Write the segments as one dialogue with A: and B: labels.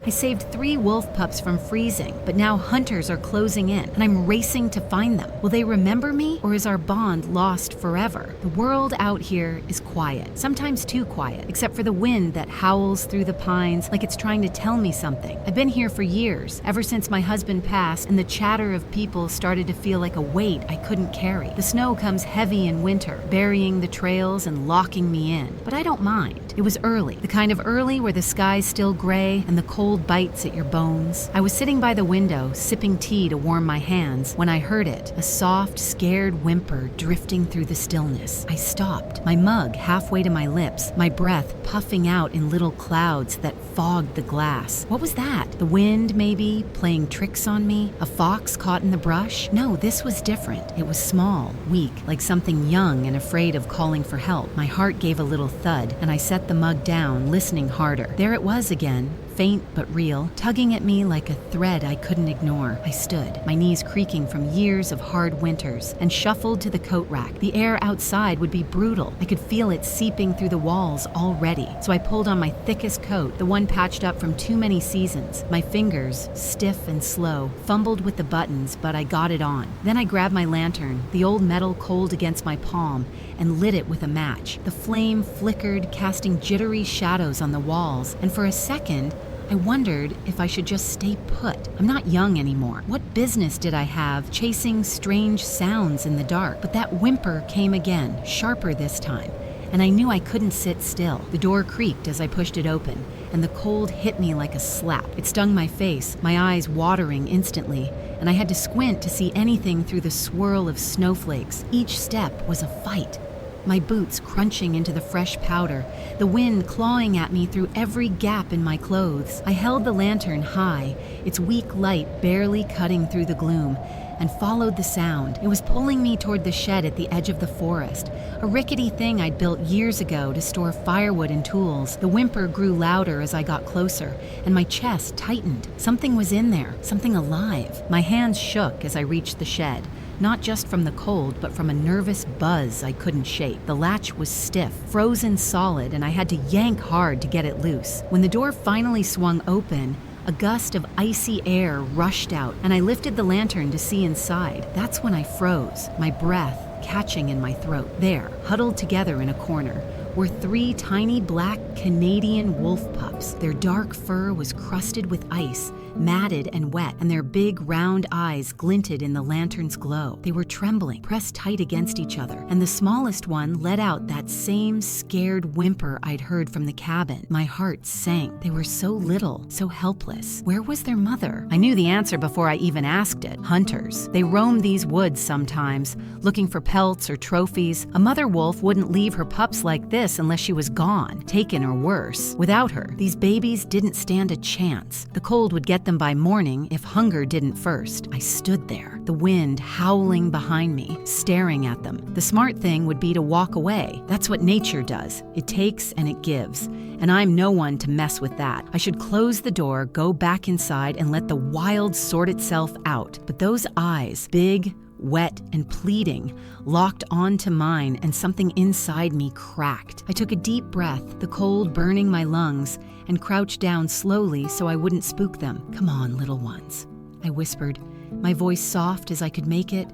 A: I saved 3 wolf pups from freezing, but now hunters are closing in, and I'm racing to find them. Will they remember me, or is our bond lost forever? The world out here is quiet, sometimes too quiet, except for the wind that howls through the pines like it's trying to tell me something. I've been here for years, ever since my husband passed, and the chatter of people started to feel like a weight I couldn't carry. The snow comes heavy in winter, burying the trails and locking me in. But I don't mind. It was early, the kind of early where the sky's still gray and the cold bites at your bones. I was sitting by the window, sipping tea to warm my hands, when I heard it, a soft, scared whimper drifting through the stillness. I stopped, my mug halfway to my lips, my breath puffing out in little clouds that fogged the glass. What was that? The wind, maybe, playing tricks on me? A fox caught in the brush? No, this was different. It was small, weak, like something young and afraid of calling for help. My heart gave a little thud, and I set the mug down, listening harder. There it was again, faint but real, tugging at me like a thread I couldn't ignore. I stood, my knees creaking from years of hard winters, and shuffled to the coat rack. The air outside would be brutal. I could feel it seeping through the walls already. So I pulled on my thickest coat, the one patched up from too many seasons. My fingers, stiff and slow, fumbled with the buttons, but I got it on. Then I grabbed my lantern, the old metal cold against my palm, and lit it with a match. The flame flickered, casting jittery shadows on the walls, and for a second, I wondered if I should just stay put. I'm not young anymore. What business did I have chasing strange sounds in the dark? But that whimper came again, sharper this time, and I knew I couldn't sit still. The door creaked as I pushed it open, and the cold hit me like a slap. It stung my face, my eyes watering instantly, and I had to squint to see anything through the swirl of snowflakes. Each step was a fight. My boots crunching into the fresh powder, the wind clawing at me through every gap in my clothes. I held the lantern high, its weak light barely cutting through the gloom, and followed the sound. It was pulling me toward the shed at the edge of the forest, a rickety thing I'd built years ago to store firewood and tools. The whimper grew louder as I got closer, and my chest tightened. Something was in there, something alive. My hands shook as I reached the shed. Not just from the cold, but from a nervous buzz I couldn't shake. The latch was stiff, frozen solid, and I had to yank hard to get it loose. When the door finally swung open, a gust of icy air rushed out, and I lifted the lantern to see inside. That's when I froze, my breath catching in my throat. There, huddled together in a corner, were 3 tiny black Canadian wolf pups. Their dark fur was crusted with ice, matted and wet, and their big round eyes glinted in the lantern's glow. They were trembling, pressed tight against each other, and the smallest one let out that same scared whimper I'd heard from the cabin. My heart sank. They were so little, so helpless. Where was their mother? I knew the answer before I even asked it. Hunters. They roamed these woods sometimes, looking for pelts or trophies. A mother wolf wouldn't leave her pups like this unless she was gone, taken or worse. Without her, these babies didn't stand a chance. The cold would get them by morning if hunger didn't first. I stood there, the wind howling behind me, staring at them. The smart thing would be to walk away. That's what nature does. It takes and it gives. And I'm no one to mess with that. I should close the door, go back inside, and let the wild sort itself out. But those eyes, big, wet and pleading, locked onto mine, and something inside me cracked. I took a deep breath, the cold burning my lungs, and crouched down slowly so I wouldn't spook them. "Come on, little ones," I whispered, my voice soft as I could make it.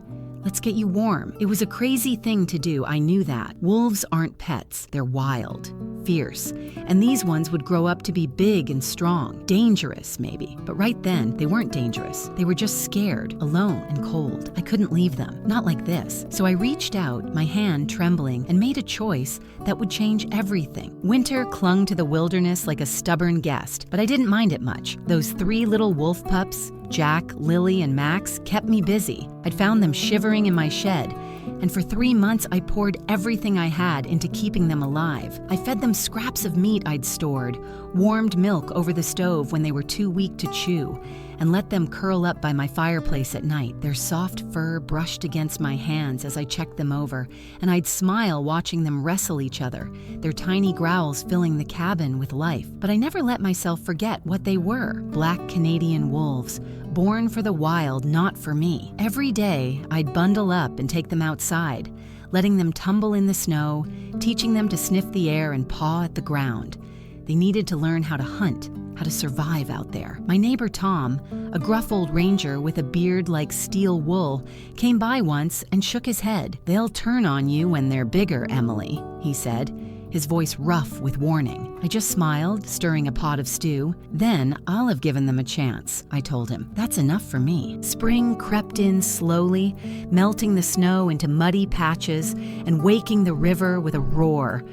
A: "Let's get you warm." It was a crazy thing to do, I knew that. Wolves aren't pets, they're wild, fierce, and these ones would grow up to be big and strong, dangerous maybe. But right then, they weren't dangerous. They were just scared, alone and cold. I couldn't leave them, not like this. So I reached out, my hand trembling, and made a choice that would change everything. Winter clung to the wilderness like a stubborn guest, but I didn't mind it much. Those 3 little wolf pups, Jack, Lily, and Max, kept me busy. I'd found them shivering in my shed, and for 3 months I poured everything I had into keeping them alive. I fed them scraps of meat I'd stored, warmed milk over the stove when they were too weak to chew, and let them curl up by my fireplace at night. Their soft fur brushed against my hands as I checked them over, and I'd smile watching them wrestle each other, their tiny growls filling the cabin with life. But I never let myself forget what they were: black Canadian wolves, born for the wild, not for me. Every day, I'd bundle up and take them outside, letting them tumble in the snow, teaching them to sniff the air and paw at the ground. They needed to learn how to hunt, how to survive out there. My neighbor Tom, a gruff old ranger with a beard like steel wool, came by once and shook his head. "They'll turn on you when they're bigger, Emily," he said, his voice rough with warning. I just smiled, stirring a pot of stew. "Then I'll have given them a chance," I told him. "That's enough for me." Spring crept in slowly, melting the snow into muddy patches and waking the river with a roar.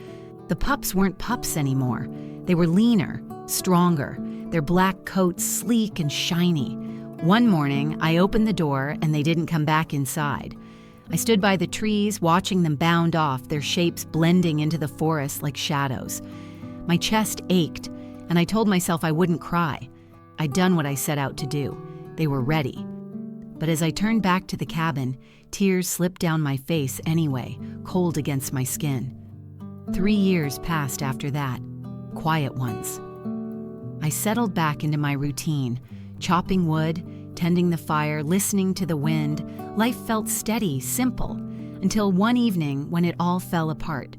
A: The pups weren't pups anymore. They were leaner, stronger, their black coats sleek and shiny. One morning, I opened the door and they didn't come back inside. I stood by the trees, watching them bound off, their shapes blending into the forest like shadows. My chest ached, and I told myself I wouldn't cry. I'd done what I set out to do. They were ready. But as I turned back to the cabin, tears slipped down my face anyway, cold against my skin. 3 years passed after that, quiet ones. I settled back into my routine, chopping wood, tending the fire, listening to the wind. Life felt steady, simple, until one evening when it all fell apart.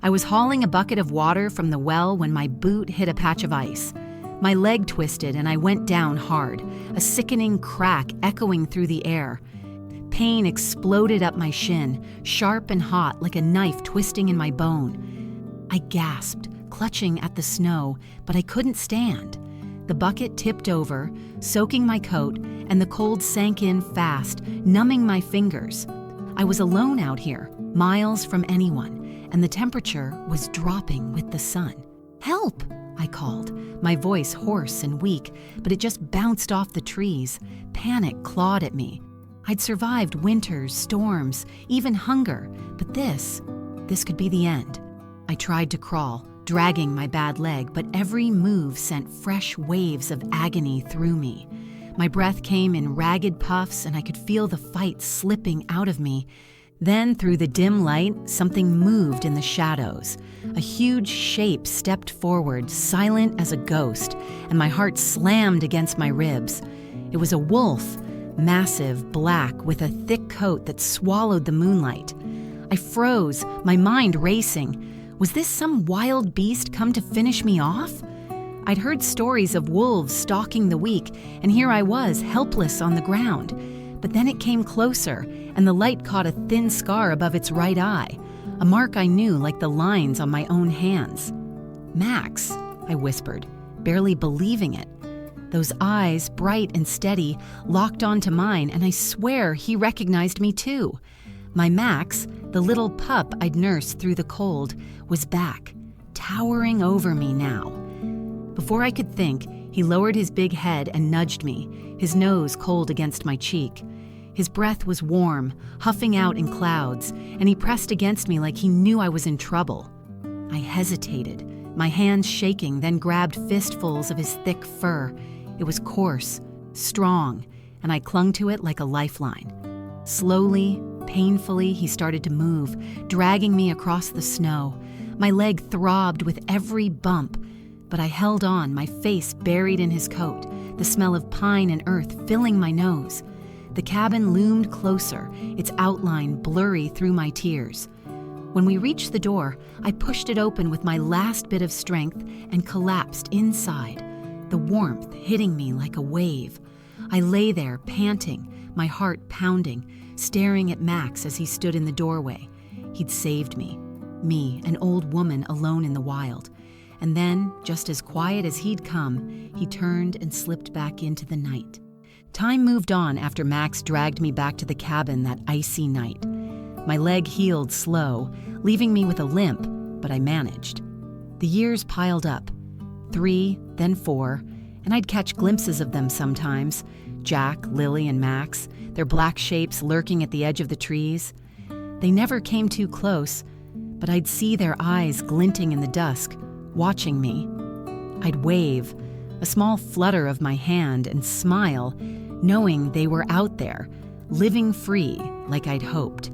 A: I was hauling a bucket of water from the well when my boot hit a patch of ice. My leg twisted and I went down hard, a sickening crack echoing through the air. Pain exploded up my shin, sharp and hot like a knife twisting in my bone. I gasped, clutching at the snow, but I couldn't stand. The bucket tipped over, soaking my coat, and the cold sank in fast, numbing my fingers. I was alone out here, miles from anyone, and the temperature was dropping with the sun. "Help!" I called, my voice hoarse and weak, but it just bounced off the trees. Panic clawed at me. I'd survived winters, storms, even hunger, but this could be the end. I tried to crawl, dragging my bad leg, but every move sent fresh waves of agony through me. My breath came in ragged puffs, and I could feel the fight slipping out of me. Then, through the dim light, something moved in the shadows. A huge shape stepped forward, silent as a ghost, and my heart slammed against my ribs. It was a wolf, massive, black, with a thick coat that swallowed the moonlight. I froze, my mind racing. Was this some wild beast come to finish me off? I'd heard stories of wolves stalking the weak, and here I was, helpless on the ground. But then it came closer, and the light caught a thin scar above its right eye, a mark I knew like the lines on my own hands. "Max," I whispered, barely believing it. Those eyes, bright and steady, locked onto mine, and I swear he recognized me too. My Max, the little pup I'd nursed through the cold, was back, towering over me now. Before I could think, he lowered his big head and nudged me, his nose cold against my cheek. His breath was warm, huffing out in clouds, and he pressed against me like he knew I was in trouble. I hesitated, my hands shaking, then grabbed fistfuls of his thick fur. It was coarse, strong, and I clung to it like a lifeline. Slowly, painfully, he started to move, dragging me across the snow. My leg throbbed with every bump, but I held on, my face buried in his coat, the smell of pine and earth filling my nose. The cabin loomed closer, its outline blurry through my tears. When we reached the door, I pushed it open with my last bit of strength and collapsed inside, the warmth hitting me like a wave. I lay there, panting, my heart pounding, staring at Max as he stood in the doorway. He'd saved me, an old woman alone in the wild. And then, just as quiet as he'd come, he turned and slipped back into the night. Time moved on after Max dragged me back to the cabin that icy night. My leg healed slow, leaving me with a limp, but I managed. The years piled up, 3, then 4, and I'd catch glimpses of them sometimes. Jack, Lily, and Max, their black shapes lurking at the edge of the trees. They never came too close, but I'd see their eyes glinting in the dusk, watching me. I'd wave, a small flutter of my hand, and smile, knowing they were out there, living free like I'd hoped.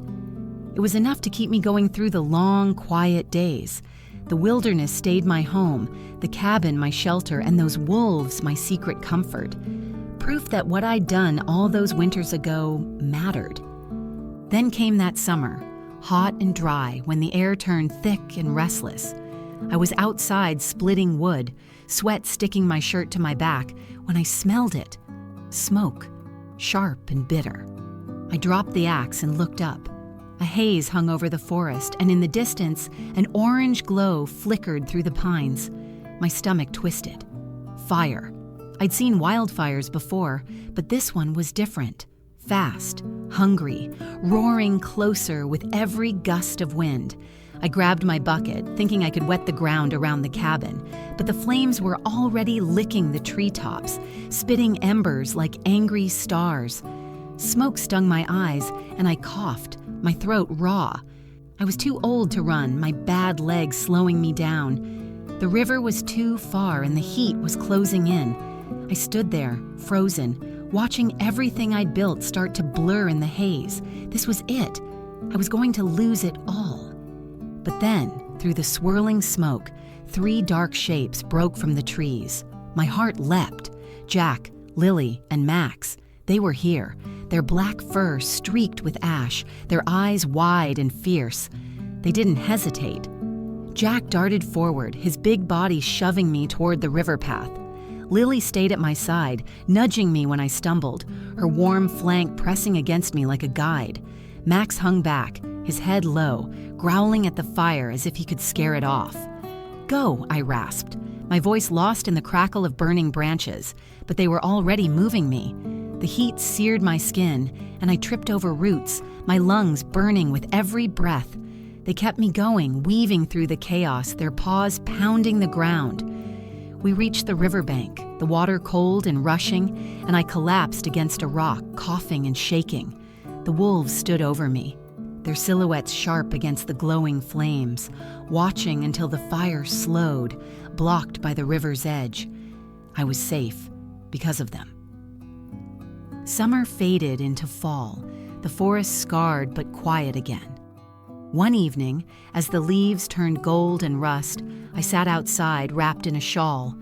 A: It was enough to keep me going through the long, quiet days. The wilderness stayed my home, the cabin my shelter, and those wolves my secret comfort. Proof that what I'd done all those winters ago mattered. Then came that summer, hot and dry, when the air turned thick and restless. I was outside splitting wood, sweat sticking my shirt to my back, when I smelled it. Smoke, sharp and bitter. I dropped the axe and looked up. A haze hung over the forest, and in the distance, an orange glow flickered through the pines. My stomach twisted. Fire. I'd seen wildfires before, but this one was different. Fast, hungry, roaring closer with every gust of wind. I grabbed my bucket, thinking I could wet the ground around the cabin, but the flames were already licking the treetops, spitting embers like angry stars. Smoke stung my eyes, and I coughed, my throat raw. I was too old to run, my bad legs slowing me down. The river was too far, and the heat was closing in. I stood there, frozen, watching everything I'd built start to blur in the haze. This was it. I was going to lose it all. But then, through the swirling smoke, 3 dark shapes broke from the trees. My heart leapt. Jack, Lily, and Max. They were here, their black fur streaked with ash, their eyes wide and fierce. They didn't hesitate. Jack darted forward, his big body shoving me toward the river path. Lily stayed at my side, nudging me when I stumbled, her warm flank pressing against me like a guide. Max hung back, his head low, growling at the fire as if he could scare it off. "Go," I rasped, my voice lost in the crackle of burning branches, but they were already moving me. The heat seared my skin, and I tripped over roots, my lungs burning with every breath. They kept me going, weaving through the chaos, their paws pounding the ground. We reached the riverbank, the water cold and rushing, and I collapsed against a rock, coughing and shaking. The wolves stood over me, their silhouettes sharp against the glowing flames, watching until the fire slowed, blocked by the river's edge. I was safe because of them. Summer faded into fall, the forest scarred but quiet again. One evening, as the leaves turned gold and rust, I sat outside wrapped in a shawl.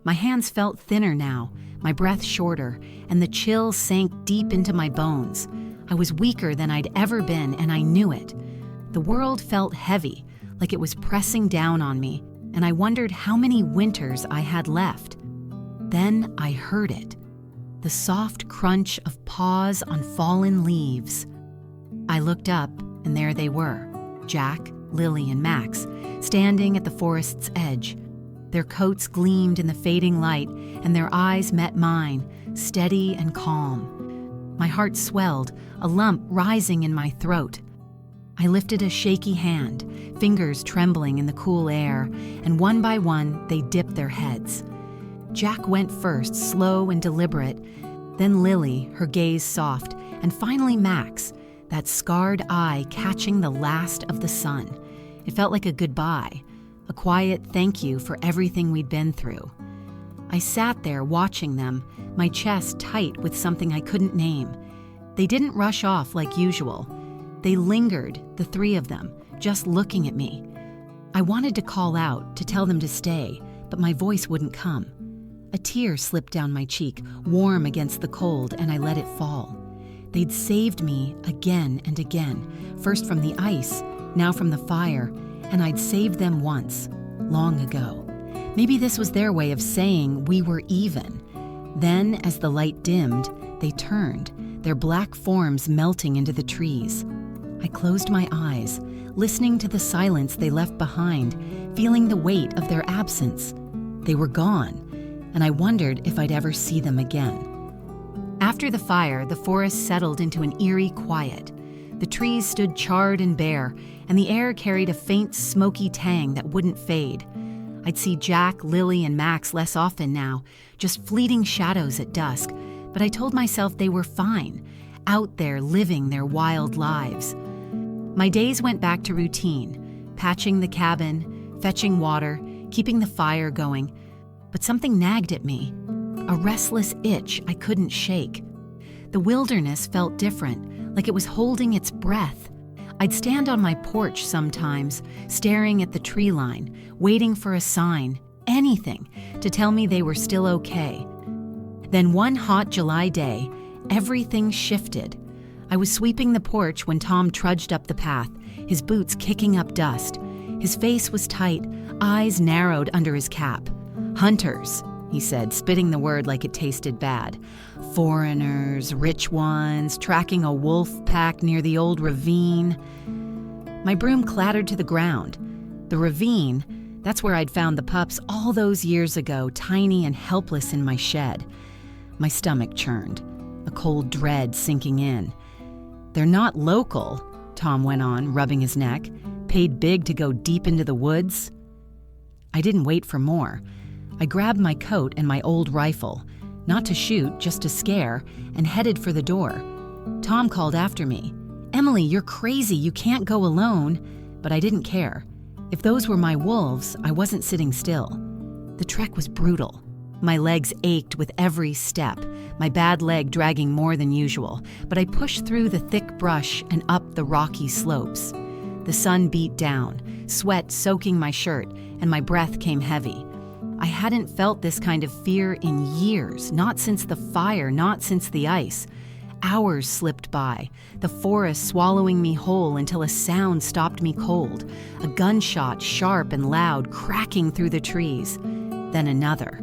A: My hands felt thinner now, my breath shorter, and the chill sank deep into my bones. I was weaker than I'd ever been, and I knew it. The world felt heavy, like it was pressing down on me, and I wondered how many winters I had left. Then I heard it. The soft crunch of paws on fallen leaves. I looked up, and there they were, Jack, Lily, and Max, standing at the forest's edge. Their coats gleamed in the fading light, and their eyes met mine, steady and calm. My heart swelled, a lump rising in my throat. I lifted a shaky hand, fingers trembling in the cool air, and one by one they dipped their heads. Jack went first, slow and deliberate, then Lily, her gaze soft, and finally Max, that scarred eye catching the last of the sun. It felt like a goodbye, a quiet thank you for everything we'd been through. I sat there watching them, my chest tight with something I couldn't name. They didn't rush off like usual. They lingered, the 3 of them, just looking at me. I wanted to call out, to tell them to stay, but my voice wouldn't come. A tear slipped down my cheek, warm against the cold, and I let it fall. They'd saved me again and again, first from the ice, now from the fire, and I'd saved them once, long ago. Maybe this was their way of saying we were even. Then, as the light dimmed, they turned, their black forms melting into the trees. I closed my eyes, listening to the silence they left behind, feeling the weight of their absence. They were gone, and I wondered if I'd ever see them again. After the fire, the forest settled into an eerie quiet. The trees stood charred and bare, and the air carried a faint, smoky tang that wouldn't fade. I'd see Jack, Lily, and Max less often now, just fleeting shadows at dusk, but I told myself they were fine, out there living their wild lives. My days went back to routine, patching the cabin, fetching water, keeping the fire going, but something nagged at me, a restless itch I couldn't shake. The wilderness felt different, like it was holding its breath. I'd stand on my porch sometimes, staring at the tree line, waiting for a sign, anything, to tell me they were still okay. Then one hot July day, everything shifted. I was sweeping the porch when Tom trudged up the path, his boots kicking up dust. His face was tight, eyes narrowed under his cap. "Hunters," he said, spitting the word like it tasted bad. "Foreigners, rich ones, tracking a wolf pack near the old ravine." My broom clattered to the ground. The ravine, that's where I'd found the pups all those years ago, tiny and helpless in my shed. My stomach churned, a cold dread sinking in. "They're not local," Tom went on, rubbing his neck. "Paid big to go deep into the woods." I didn't wait for more. I grabbed my coat and my old rifle, not to shoot, just to scare, and headed for the door. Tom called after me. "Emily, you're crazy. You can't go alone." But I didn't care. If those were my wolves, I wasn't sitting still. The trek was brutal. My legs ached with every step, my bad leg dragging more than usual, but I pushed through the thick brush and up the rocky slopes. The sun beat down, sweat soaking my shirt, and my breath came heavy. I hadn't felt this kind of fear in years, not since the fire, not since the ice. Hours slipped by, the forest swallowing me whole until a sound stopped me cold, a gunshot sharp and loud cracking through the trees. Then another.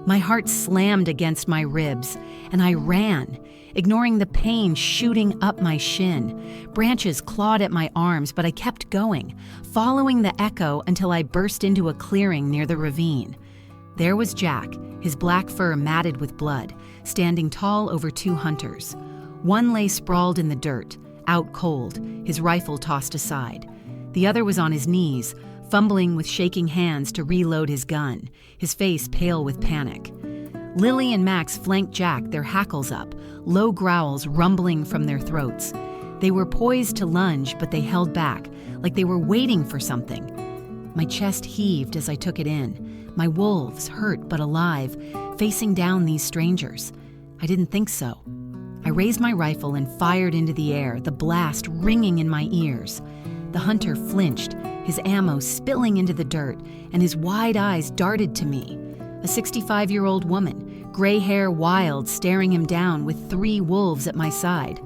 A: My heart slammed against my ribs, and I ran, ignoring the pain shooting up my shin. Branches clawed at my arms, but I kept going, following the echo until I burst into a clearing near the ravine. There was Jack, his black fur matted with blood, standing tall over two hunters. One lay sprawled in the dirt, out cold, his rifle tossed aside. The other was on his knees, fumbling with shaking hands to reload his gun, his face pale with panic. Lily and Max flanked Jack, their hackles up, low growls rumbling from their throats. They were poised to lunge, but they held back, like they were waiting for something. My chest heaved as I took it in, my wolves, hurt but alive, facing down these strangers. I didn't think so. I raised my rifle and fired into the air, the blast ringing in my ears. The hunter flinched, his ammo spilling into the dirt, and his wide eyes darted to me. A 65-year-old woman, gray hair wild, staring him down with 3 wolves at my side.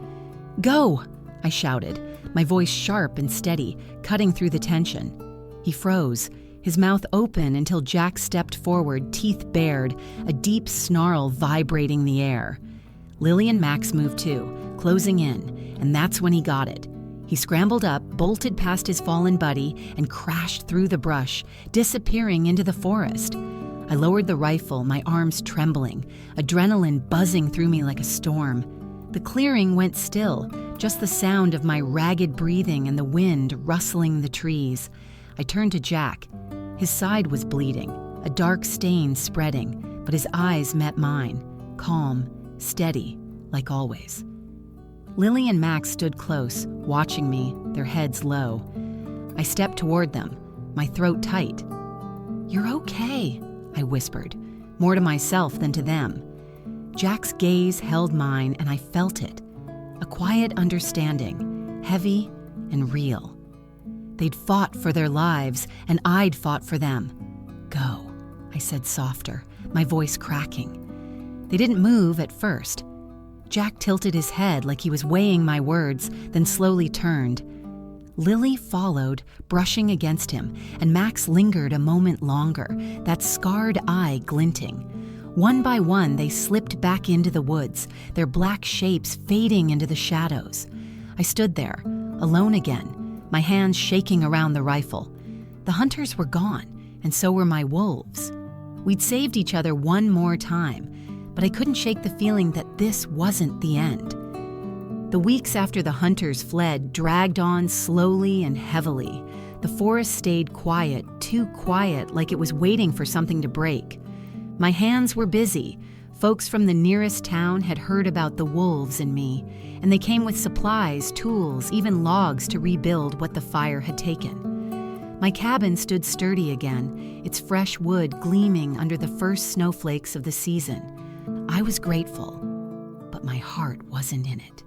A: "Go!" I shouted, my voice sharp and steady, cutting through the tension. He froze, his mouth open until Jack stepped forward, teeth bared, a deep snarl vibrating the air. Lily and Max moved too, closing in, and that's when he got it. He scrambled up, bolted past his fallen buddy, and crashed through the brush, disappearing into the forest. I lowered the rifle, my arms trembling, adrenaline buzzing through me like a storm. The clearing went still, just the sound of my ragged breathing and the wind rustling the trees. I turned to Jack. His side was bleeding, a dark stain spreading, but his eyes met mine, calm, steady, like always. Lily and Max stood close, watching me, their heads low. I stepped toward them, my throat tight. "You're okay," I whispered, more to myself than to them. Jack's gaze held mine, and I felt it. A quiet understanding, heavy and real. They'd fought for their lives, and I'd fought for them. "Go," I said softer, my voice cracking. They didn't move at first. Jack tilted his head like he was weighing my words, then slowly turned. Lily followed, brushing against him, and Max lingered a moment longer, that scarred eye glinting. One by one, they slipped back into the woods, their black shapes fading into the shadows. I stood there, alone again, my hands shaking around the rifle. The hunters were gone, and so were my wolves. We'd saved each other one more time, but I couldn't shake the feeling that this wasn't the end. The weeks after the hunters fled dragged on slowly and heavily. The forest stayed quiet, too quiet, like it was waiting for something to break. My hands were busy. Folks from the nearest town had heard about the wolves and me, and they came with supplies, tools, even logs to rebuild what the fire had taken. My cabin stood sturdy again, its fresh wood gleaming under the first snowflakes of the season. I was grateful, but my heart wasn't in it.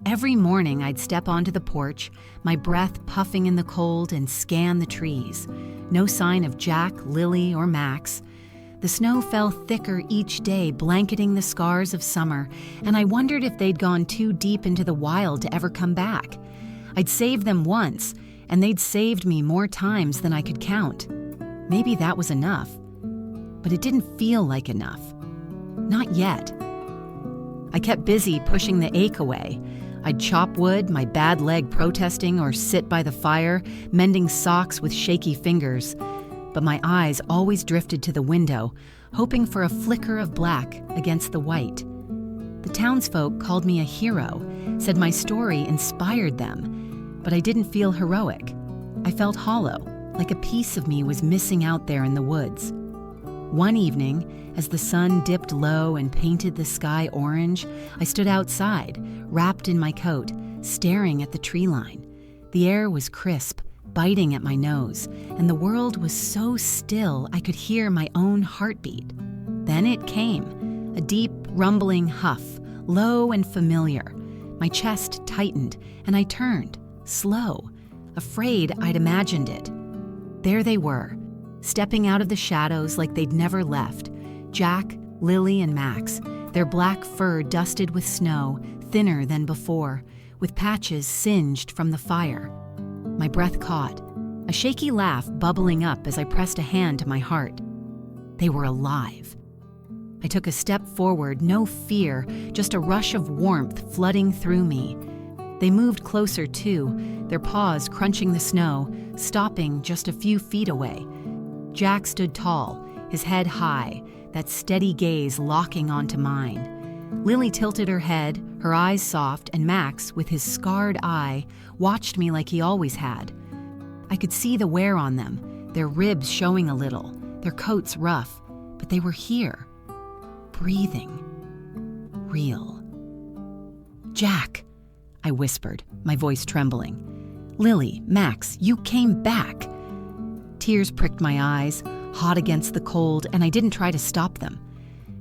A: Every morning I'd step onto the porch, my breath puffing in the cold, and scan the trees. No sign of Jack, Lily, or Max. The snow fell thicker each day, blanketing the scars of summer, and I wondered if they'd gone too deep into the wild to ever come back. I'd saved them once, and they'd saved me more times than I could count. Maybe that was enough. but it didn't feel like enough. Not yet. I kept busy pushing the ache away. I'd chop wood, my bad leg protesting, or sit by the fire, mending socks with shaky fingers. But my eyes always drifted to the window, hoping for a flicker of black against the white. The townsfolk called me a hero, said my story inspired them, but I didn't feel heroic. I felt hollow, like a piece of me was missing out there in the woods. One evening, as the sun dipped low and painted the sky orange, I stood outside, wrapped in my coat, staring at the tree line. The air was crisp, biting at my nose, and the world was so still I could hear my own heartbeat. Then it came, a deep, rumbling huff, low and familiar. My chest tightened, and I turned, slow, afraid I'd imagined it. There they were, stepping out of the shadows like they'd never left. Jack, Lily, and Max, their black fur dusted with snow, thinner than before, with patches singed from the fire. My breath caught, a shaky laugh bubbling up as I pressed a hand to my heart. They were alive. I took a step forward, no fear, just a rush of warmth flooding through me. They moved closer too, their paws crunching the snow, stopping just a few feet away. Jack stood tall, his head high, that steady gaze locking onto mine. Lily tilted her head, her eyes soft, and Max, with his scarred eye, watched me like he always had. I could see the wear on them, their ribs showing a little, their coats rough, but they were here, breathing, real. "Jack," I whispered, my voice trembling. "Lily, Max, you came back." Tears pricked my eyes, hot against the cold, and I didn't try to stop them.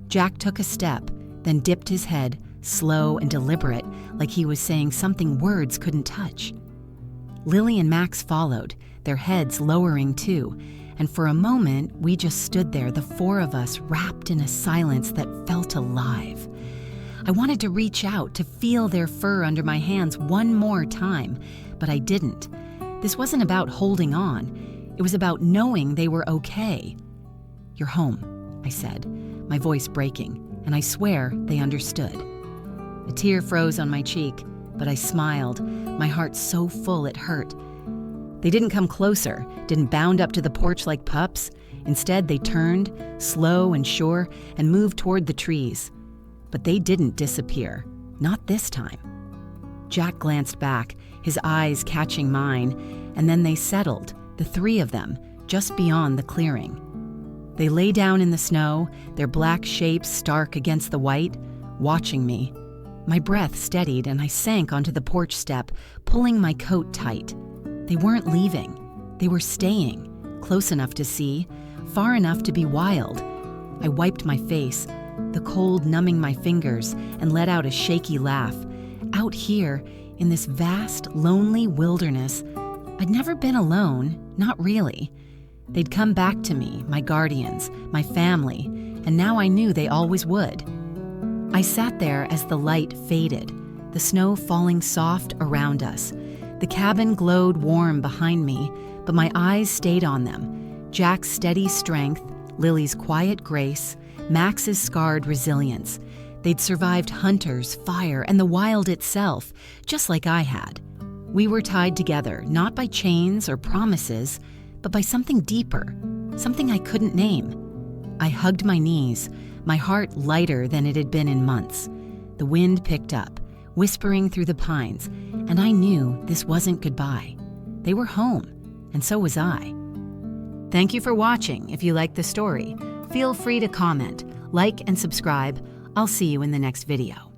A: Jack took a step, then dipped his head, slow and deliberate, like he was saying something words couldn't touch. Lily and Max followed, their heads lowering too, and for a moment we just stood there, the four of us wrapped in a silence that felt alive. I wanted to reach out, to feel their fur under my hands one more time, but I didn't. This wasn't about holding on. It was about knowing they were okay. "You're home," I said, my voice breaking, and I swear they understood. A tear froze on my cheek, but I smiled, my heart so full it hurt. They didn't come closer, didn't bound up to the porch like pups. Instead, they turned, slow and sure, and moved toward the trees. But they didn't disappear, not this time. Jack glanced back, his eyes catching mine, and then they settled, the three of them, just beyond the clearing. They lay down in the snow, their black shapes stark against the white, watching me. My breath steadied and I sank onto the porch step, pulling my coat tight. They weren't leaving. They were staying, close enough to see, far enough to be wild. I wiped my face, the cold numbing my fingers, and let out a shaky laugh. Out here, in this vast, lonely wilderness, I'd never been alone, not really. They'd come back to me, my guardians, my family, and now I knew they always would. I sat there as the light faded, the snow falling soft around us. The cabin glowed warm behind me, but my eyes stayed on them. Jack's steady strength, Lily's quiet grace, Max's scarred resilience. They'd survived hunters, fire, and the wild itself, just like I had. We were tied together, not by chains or promises, but by something deeper, something I couldn't name. I hugged my knees, my heart lighter than it had been in months. The wind picked up, whispering through the pines, and I knew this wasn't goodbye. They were home, and so was I. Thank you for watching. If you liked the story, feel free to comment, like, and subscribe. I'll see you in the next video.